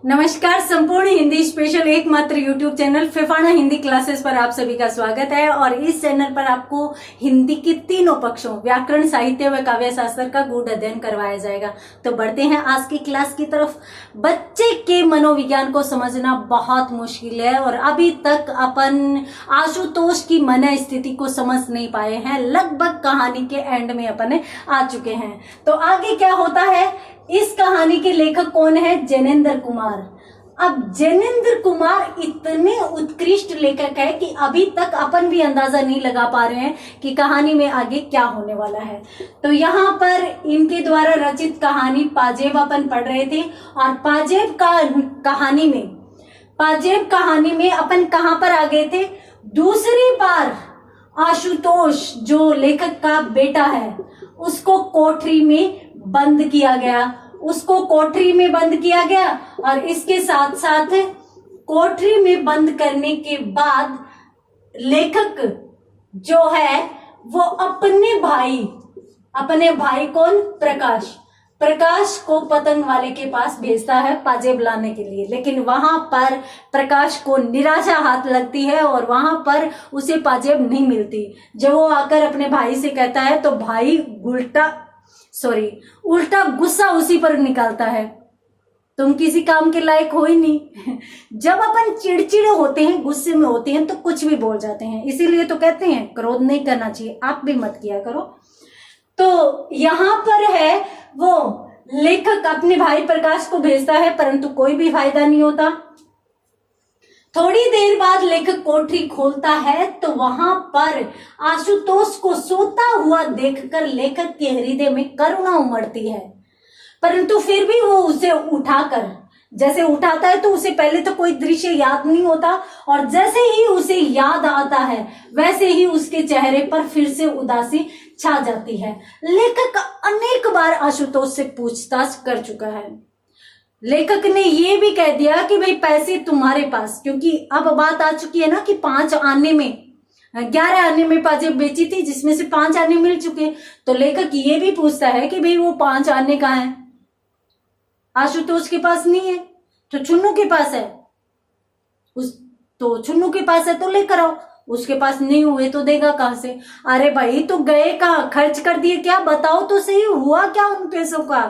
नमस्कार। संपूर्ण हिंदी स्पेशल एकमात्र YouTube channel Phefana Hindi classes पर आप सभी का स्वागत है। और इस चैनल पर आपको हिंदी के तीनों पक्षों व्याकरण, साहित्य व काव्य शास्त्र का गूढ़ अध्ययन करवाया जाएगा। तो बढ़ते हैं आज की क्लास की तरफ। बच्चे के मनोविज्ञान को समझना बहुत मुश्किल है और अभी तक अपन आशुतोष की मन स्थिति को समझ नहीं पाए हैं। लगभग कहानी के एंड में अपन आ चुके हैं। तो आगे क्या होता है, इस कहानी के लेखक कौन है? जैनेन्द्र कुमार। अब जैनेन्द्र कुमार इतने उत्कृष्ट लेखक है कि अभी तक अपन भी अंदाजा नहीं लगा पा रहे हैं कि कहानी में आगे क्या होने वाला है। तो यहाँ पर इनके द्वारा रचित कहानी पाजेब अपन पढ़ रहे थे। और पाजेब कहानी में अपन कहाँ पर आ गए थे? दूसरी बार आशुतोष जो लेखक का बेटा है उसको कोठरी में बंद किया गया। और इसके साथ साथ कोठरी में बंद करने के बाद लेखक जो है वो अपने भाई कौन? प्रकाश को पतंग वाले के पास भेजता है पाजेब लाने के लिए। लेकिन वहां पर प्रकाश को निराशा हाथ लगती है और वहां पर उसे पाजेब नहीं मिलती। जब वो आकर अपने भाई से कहता है तो भाई उल्टा गुस्सा उसी पर निकालता है, तुम किसी काम के लायक हो ही नहीं। जब अपन चिड़चिड़े होते हैं, गुस्से में होते हैं तो कुछ भी बोल जाते हैं। इसीलिए तो कहते हैं क्रोध नहीं करना चाहिए, आप भी मत किया करो। तो यहाँ पर है वो लेखक अपने भाई प्रकाश को भेजता है परंतु कोई भी फायदा नहीं होता। थोड़ी देर बाद लेखक कोठरी खोलता है तो वहां पर आशुतोष को सोता हुआ देखकर लेखक के हृदय में करुणा उमड़ती है। परंतु फिर भी वो उसे जैसे उठाता है तो उसे पहले तो कोई दृश्य याद नहीं होता और जैसे ही उसे याद आता है वैसे ही उसके चेहरे पर फिर से उदासी छा जाती है। लेखक अनेक बार आशुतोष से पूछताछ कर चुका है। लेखक ने ये भी कह दिया कि भाई पैसे तुम्हारे पास, क्योंकि अब बात आ चुकी है ना कि 11 आने में पाजेब बेची थी जिसमें से 5 आने मिल चुके। तो लेखक ये भी पूछता है कि भाई वो 5 आने कहाँ है? आशुतोष के पास नहीं है तो चुन्नू के पास है। चुन्नू के पास है तो लेकर आओ, उसके पास नहीं हुए तो देगा कहां से? अरे भाई तो गए कहाँ? खर्च कर दिए क्या? बताओ तो सही, हुआ क्या उन पैसों का?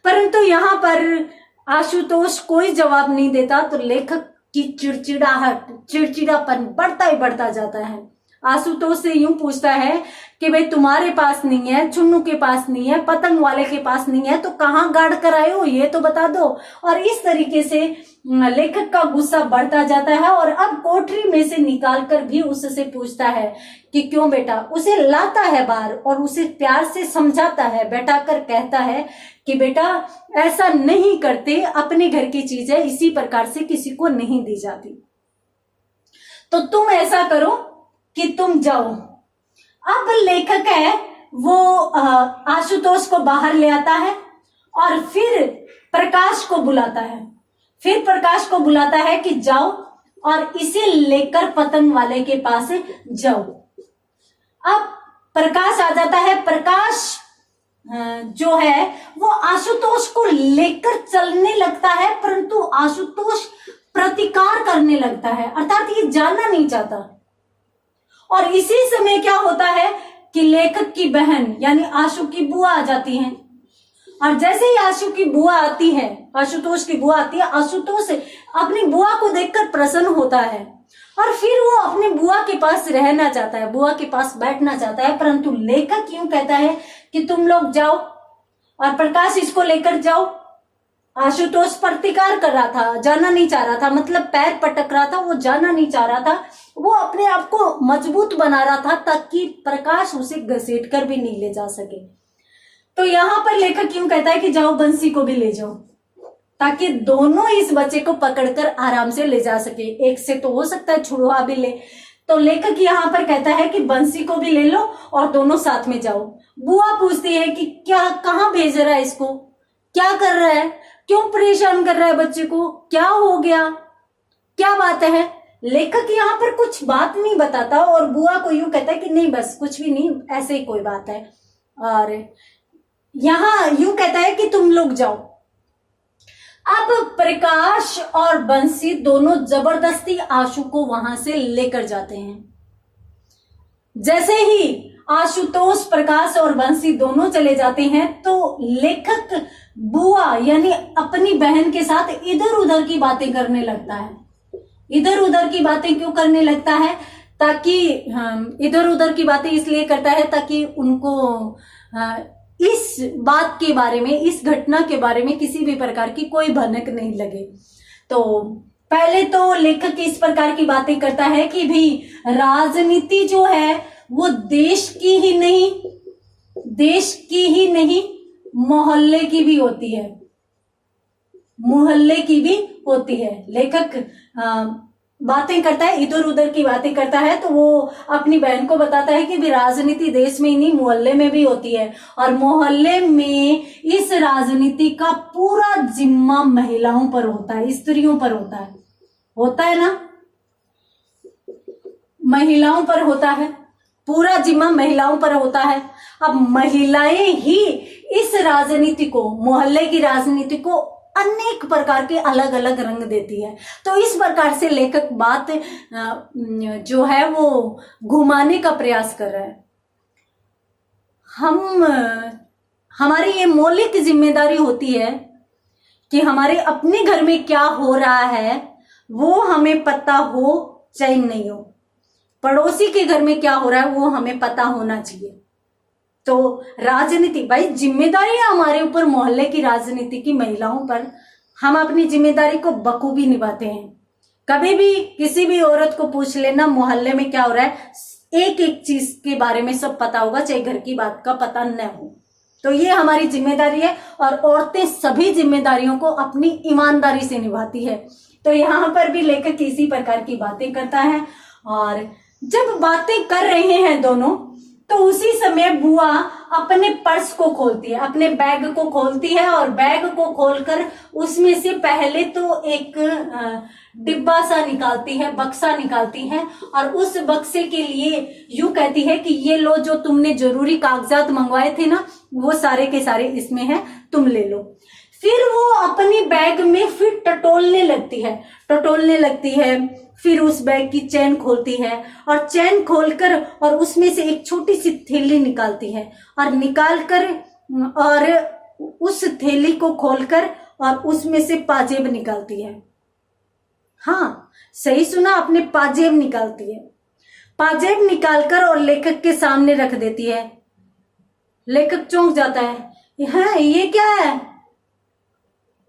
परंतु यहाँ पर आशुतोष कोई जवाब नहीं देता तो लेखक की चिड़चिड़ापन बढ़ता ही बढ़ता जाता है। आशुतोष से यूं पूछता है कि भाई तुम्हारे पास नहीं है, चुन्नू के पास नहीं है, पतंग वाले के पास नहीं है, तो कहाँ गाड़ कर आए हो ये तो बता दो। और इस तरीके से लेखक का गुस्सा बढ़ता जाता है और अब कोठरी में से निकालकर भी उससे पूछता है कि क्यों बेटा। उसे लाता है बाहर और उसे प्यार से समझाता है, बैठाकर कहता है कि बेटा ऐसा नहीं करते, अपने घर की चीजें इसी प्रकार से किसी को नहीं दी जाती, तो तुम ऐसा करो कि तुम जाओ। अब लेखक है वो आशुतोष को बाहर ले आता है और फिर प्रकाश को बुलाता है कि जाओ और इसे लेकर पतंग वाले के पास जाओ। अब प्रकाश आ जाता है। प्रकाश जो है वो आशुतोष को लेकर चलने लगता है परंतु आशुतोष प्रतिकार करने लगता है, अर्थात ये जाना नहीं चाहता। और इसी समय क्या होता है कि लेखक की बहन यानी आशु की बुआ आ जाती हैं। और जैसे ही आशुतोष की बुआ आती है, आशुतोष अपनी बुआ को देखकर प्रसन्न होता है और फिर वो अपने बुआ के पास रहना चाहता है, बुआ के पास बैठना चाहता है। परंतु लेखक यूं कहता है कि तुम लोग जाओ और प्रकाश इसको लेकर जाओ। आशुतोष प्रतिकार कर रहा था, जाना नहीं चाह रहा था, मतलब पैर पटक रहा था, वो जाना नहीं चाह रहा था। वो अपने आप को मजबूत बना रहा था ताकि प्रकाश उसे घसीट कर भी नहीं ले जा सके। तो यहाँ पर लेखक यूं कहता है कि जाओ बंसी को भी ले जाओ ताकि दोनों इस बच्चे को पकड़कर आराम से ले जा सके। एक से तो हो सकता है छुड़वा भी ले। तो लेखक यहाँ पर कहता है कि बंसी को भी ले लो और दोनों साथ में जाओ। बुआ पूछती है कि क्या, कहाँ भेज रहा है इसको, क्या कर रहा है, क्यों परेशान कर रहा है बच्चे को, क्या हो गया, क्या बात है? लेखक यहाँ पर कुछ बात नहीं बताता और बुआ को यूं कहता है कि नहीं बस कुछ भी नहीं, ऐसे ही कोई बात है। और यहाँ यूं कहता है कि तुम लोग जाओ। अब प्रकाश और बंसी दोनों जबरदस्ती आशु को वहां से लेकर जाते हैं। जैसे ही आशुतोष, प्रकाश और बंसी दोनों चले जाते हैं तो लेखक बुआ यानी अपनी बहन के साथ इधर उधर की बातें करने लगता है। इधर उधर की बातें क्यों करने लगता है? ताकि इधर उधर की बातें इसलिए करता है ताकि उनको इस बात के बारे में, इस घटना के बारे में किसी भी प्रकार की कोई भनक नहीं लगे। तो पहले तो लेखक इस प्रकार की बातें करता है कि भी राजनीति जो है वो देश की ही नहीं मोहल्ले की भी होती है, मोहल्ले की भी होती है। लेखक बातें करता है, इधर उधर की बातें करता है, तो वो अपनी बहन को बताता है कि भी राजनीति देश में ही नहीं मोहल्ले में भी होती है, और मोहल्ले में इस राजनीति का पूरा जिम्मा महिलाओं पर होता है, स्त्रियों पर होता है ना, महिलाओं पर होता है, पूरा जिम्मा महिलाओं पर होता है। अब महिलाएं ही इस राजनीति को, मोहल्ले की राजनीति को अनेक प्रकार के अलग अलग रंग देती है। तो इस प्रकार से लेखक बात जो है वो घुमाने का प्रयास कर रहा है। हमारी ये मौलिक जिम्मेदारी होती है कि हमारे अपने घर में क्या हो रहा है वो हमें पता हो चाहे नहीं हो, पड़ोसी के घर में क्या हो रहा है वो हमें पता होना चाहिए। तो राजनीति, भाई जिम्मेदारी है हमारे ऊपर, मोहल्ले की राजनीति की महिलाओं पर। हम अपनी जिम्मेदारी को बखूबी निभाते हैं। कभी भी किसी भी औरत को पूछ लेना मोहल्ले में क्या हो रहा है, एक एक चीज के बारे में सब पता होगा, चाहे घर की बात का पता न हो। तो ये हमारी जिम्मेदारी है, और औरतें सभी जिम्मेदारियों को अपनी ईमानदारी से निभाती है। तो यहाँ पर भी लेखक इसी प्रकार की बातें करता है। और जब बातें कर रहे हैं दोनों, तो उसी समय बुआ अपने पर्स को खोलती है, अपने बैग को खोलती है, और बैग को खोलकर उसमें से पहले तो एक डिब्बा सा निकालती है, बक्सा निकालती है, और उस बक्से के लिए यूं कहती है कि ये लो, जो तुमने जरूरी कागजात मंगवाए थे ना वो सारे के सारे इसमें है, तुम ले लो। फिर वो अपनी बैग में फिर टटोलने लगती है, फिर उस बैग की चेन खोलती है, और चेन खोलकर और उसमें से एक छोटी सी थैली निकालती है, और निकालकर और उस थैली को खोलकर और उसमें से पाजेब निकालती है। हाँ, सही सुना, अपने पाजेब निकालती है। पाजेब निकालकर और लेखक के सामने रख देती है। लेखक चौंक जाता है, हाँ ये क्या है?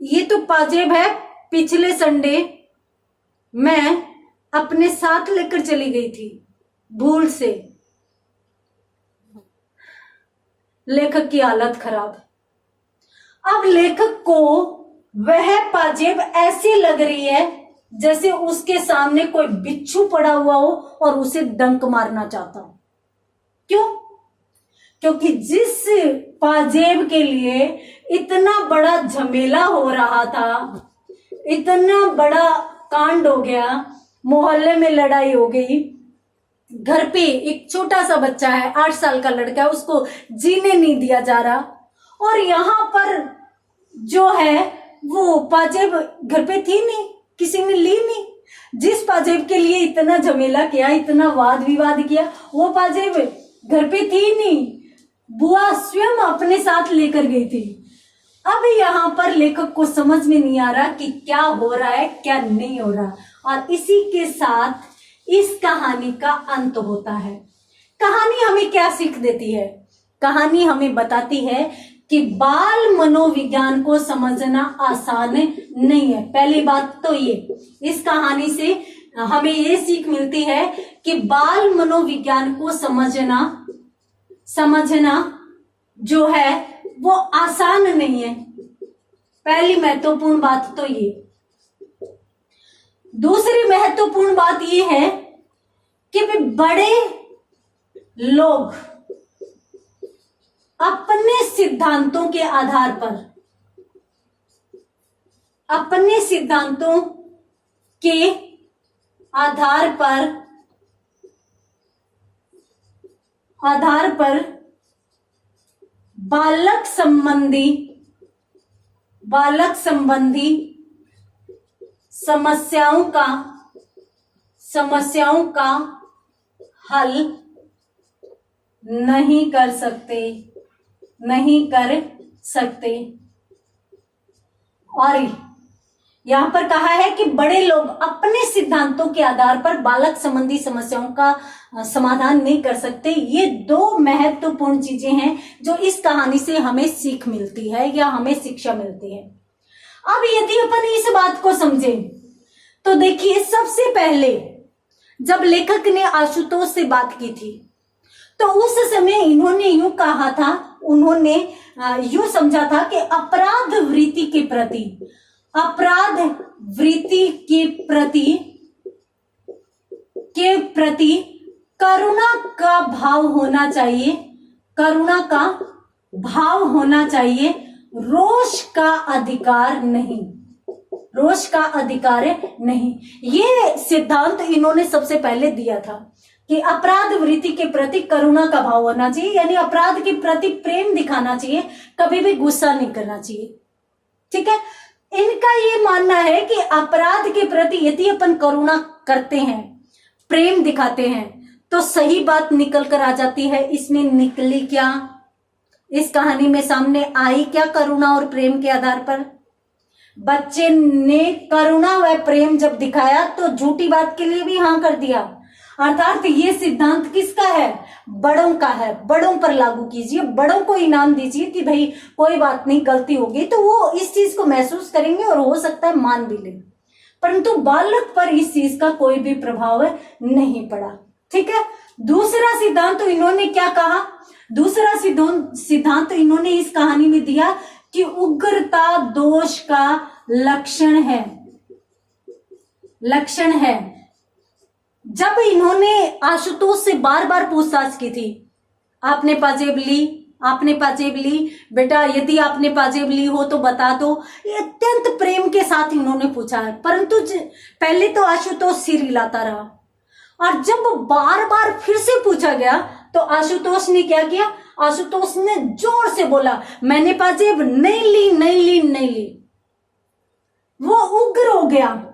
ये तो पाजेब है, पिछले संडे मैं अपने साथ लेकर चली गई थी भूल से। लेखक की हालत खराब। अब लेखक को वह पाजेब ऐसी लग रही है जैसे उसके सामने कोई बिच्छू पड़ा हुआ हो और उसे डंक मारना चाहता हो। क्यों? क्योंकि जिस पाजेब के लिए इतना बड़ा झमेला हो रहा था, इतना बड़ा कांड हो गया, मोहल्ले में लड़ाई हो गई, घर पे एक छोटा सा बच्चा है, 8 साल का लड़का है, उसको जीने नहीं दिया जा रहा, और यहाँ पर जो है वो पाजेब घर पे थी नहीं, किसी ने ली नहीं। जिस पाजेब के लिए इतना झमेला किया, इतना वाद विवाद किया, वो पाजेब घर पे थी नहीं, बुआ स्वयं अपने साथ लेकर गई थी। अब यहाँ पर लेखक को समझ में नहीं आ रहा कि क्या हो रहा है क्या नहीं हो रहा, और इसी के साथ इस कहानी का अंत होता है। कहानी हमें क्या सीख देती है? कहानी हमें बताती है कि बाल मनोविज्ञान को समझना आसान नहीं है। पहली बात तो ये, इस कहानी से हमें ये सीख मिलती है कि बाल मनोविज्ञान को समझना जो है वो आसान नहीं है। पहली महत्वपूर्ण बात तो ये। दूसरी महत्वपूर्ण बात ये है कि बड़े लोग अपने सिद्धांतों के आधार पर, अपने सिद्धांतों के आधार पर बालक संबंधी समस्याओं का हल नहीं कर सकते। और यहां पर कहा है कि बड़े लोग अपने सिद्धांतों के आधार पर बालक संबंधी समस्याओं का समाधान नहीं कर सकते। ये दो महत्वपूर्ण चीजें हैं जो इस कहानी से हमें सीख मिलती है या हमें शिक्षा मिलती है। अब यदि अपन इस बात को समझें तो देखिए, सबसे पहले जब लेखक ने आशुतोष से बात की थी तो उस समय इन्होंने यूं कहा था, उन्होंने यूं समझा था कि अपराध वृत्ति के प्रति करुणा का भाव होना चाहिए, रोष का अधिकार नहीं। ये सिद्धांत इन्होंने सबसे पहले दिया था कि अपराध वृत्ति के प्रति करुणा का भाव होना चाहिए, यानी अपराध के प्रति प्रेम दिखाना चाहिए, कभी भी गुस्सा नहीं करना चाहिए। ठीक है, इनका ये मानना है कि अपराध के प्रति यदि अपन करुणा करते हैं, प्रेम दिखाते हैं, तो सही बात निकल कर आ जाती है। इसमें निकली क्या, इस कहानी में सामने आई क्या करुणा और प्रेम के आधार पर? बच्चे ने करुणा व प्रेम जब दिखाया तो झूठी बात के लिए भी हाँ कर दिया। अर्थात ये सिद्धांत किसका है? बड़ों का है। बड़ों पर लागू कीजिए, बड़ों को इनाम दीजिए कि भाई कोई बात नहीं, गलती होगी, तो वो इस चीज को महसूस करेंगे और हो सकता है मान भी लें। परंतु बालक पर इस चीज का कोई भी प्रभाव नहीं पड़ा। ठीक है, दूसरा सिद्धांत तो इन्होंने क्या कहा? दूसरा सिद्धांत इन्होंने इस कहानी में दिया कि उग्रता दोष का लक्षण है। जब इन्होंने आशुतोष से बार बार पूछताछ की थी, आपने पाजेब ली बेटा, यदि आपने पाजेब ली हो तो बता दो, ये अत्यंत प्रेम के साथ इन्होंने पूछा है। परंतु पहले तो आशुतोष सिर हिलाता रहा, और जब बार बार फिर से पूछा गया तो आशुतोष ने क्या किया? आशुतोष ने जोर से बोला, मैंने पाजेब नहीं ली। वो उग्र हो गया,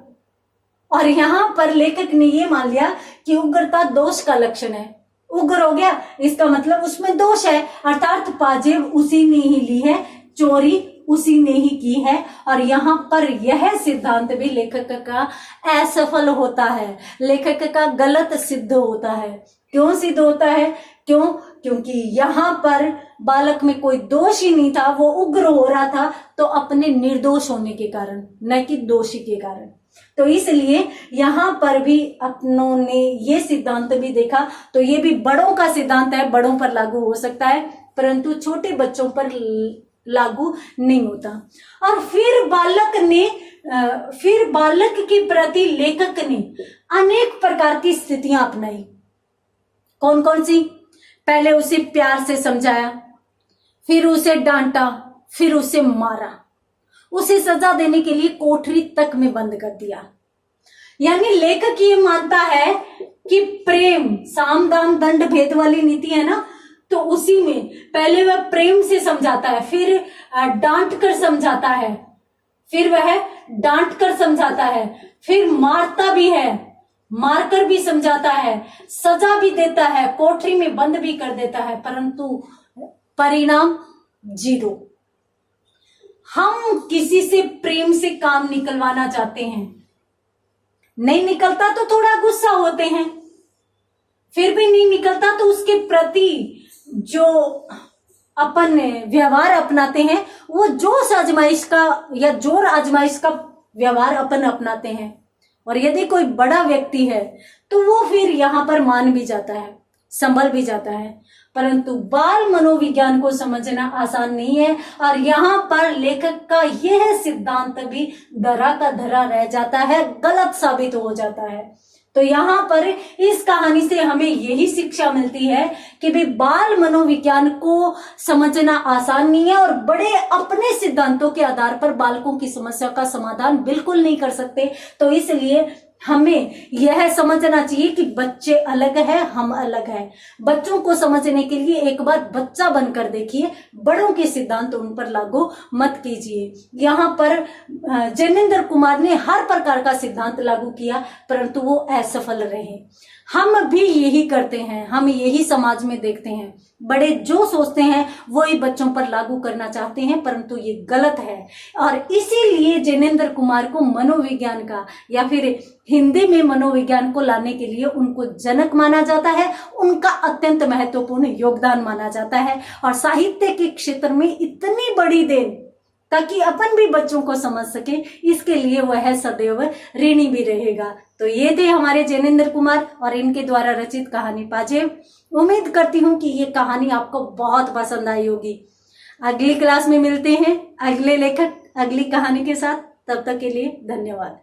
और यहां पर लेखक ने ये मान लिया कि उग्रता दोष का लक्षण है। उग्र हो गया, इसका मतलब उसमें दोष है, अर्थात पाजेब उसी ने ही ली है, चोरी उसी ने ही की है। और यहाँ पर यह सिद्धांत भी लेखक का असफल होता है, लेखक का गलत सिद्ध होता है। क्यों सिद्ध होता है? क्योंकि यहाँ पर बालक में कोई दोष ही नहीं था, वो उग्र हो रहा था तो अपने निर्दोष होने के कारण, न कि दोषी के कारण। तो इसलिए यहाँ पर भी अपनों ने ये सिद्धांत भी देखा, तो ये भी बड़ों का सिद्धांत है, बड़ों पर लागू हो सकता है, परंतु छोटे बच्चों पर लागू नहीं होता। और फिर बालक के प्रति लेखक ने अनेक प्रकार की स्थितियां अपनाई। कौन कौन सी? पहले उसे प्यार से समझाया, फिर उसे डांटा, फिर उसे मारा, उसे सजा देने के लिए कोठरी तक में बंद कर दिया। यानी लेखक ये मानता है कि प्रेम, साम दाम दंड भेद वाली नीति है ना, तो उसी में पहले वह प्रेम से समझाता है, फिर डांट कर समझाता है, फिर मारता भी है, मारकर भी समझाता है, सजा भी देता है, कोठरी में बंद भी कर देता है, परंतु परिणाम 0। हम किसी से प्रेम से काम निकलवाना चाहते हैं, नहीं निकलता तो थोड़ा गुस्सा होते हैं, फिर भी नहीं निकलता तो उसके प्रति जो अपन व्यवहार अपनाते हैं वो जोश आजमाइश का या जोर आजमाइश का व्यवहार अपन अपनाते हैं। और यदि कोई बड़ा व्यक्ति है तो वो फिर यहाँ पर मान भी जाता है, संभल भी जाता है। परंतु बाल मनोविज्ञान को समझना आसान नहीं है, और यहाँ पर लेखक का यह सिद्धांत भी धरा का धरा रह जाता है, गलत साबित हो जाता है। तो यहाँ पर इस कहानी से हमें यही शिक्षा मिलती है कि भी बाल मनोविज्ञान को समझना आसान नहीं है, और बड़े अपने सिद्धांतों के आधार पर बालकों की समस्या का समाधान बिल्कुल नहीं कर सकते। तो इसलिए हमें यह समझना चाहिए कि बच्चे अलग है, हम अलग है। बच्चों को समझने के लिए एक बार बच्चा बनकर देखिए, बड़ों के सिद्धांत उन पर लागू मत कीजिए। यहाँ पर जैनेंद्र कुमार ने हर प्रकार का सिद्धांत लागू किया, परंतु वो असफल रहे। हम भी यही करते हैं, हम यही समाज में देखते हैं। बड़े जो सोचते हैं वो ही बच्चों पर लागू करना चाहते हैं, परंतु ये गलत है। और इसीलिए जैनेंद्र कुमार को मनोविज्ञान का या फिर हिंदी में मनोविज्ञान को लाने के लिए उनको जनक माना जाता है, उनका अत्यंत महत्वपूर्ण योगदान माना जाता है। और साहित्य के क्षेत्र में इतनी बड़ी देन, ताकि अपन भी बच्चों को समझ सके, इसके लिए वह सदैव ऋणी भी रहेगा। तो ये थे हमारे जैनेंद्र कुमार और इनके द्वारा रचित कहानी पाजेब। उम्मीद करती हूँ कि ये कहानी आपको बहुत पसंद आई होगी। अगली क्लास में मिलते हैं अगले लेखक अगली कहानी के साथ। तब तक के लिए धन्यवाद।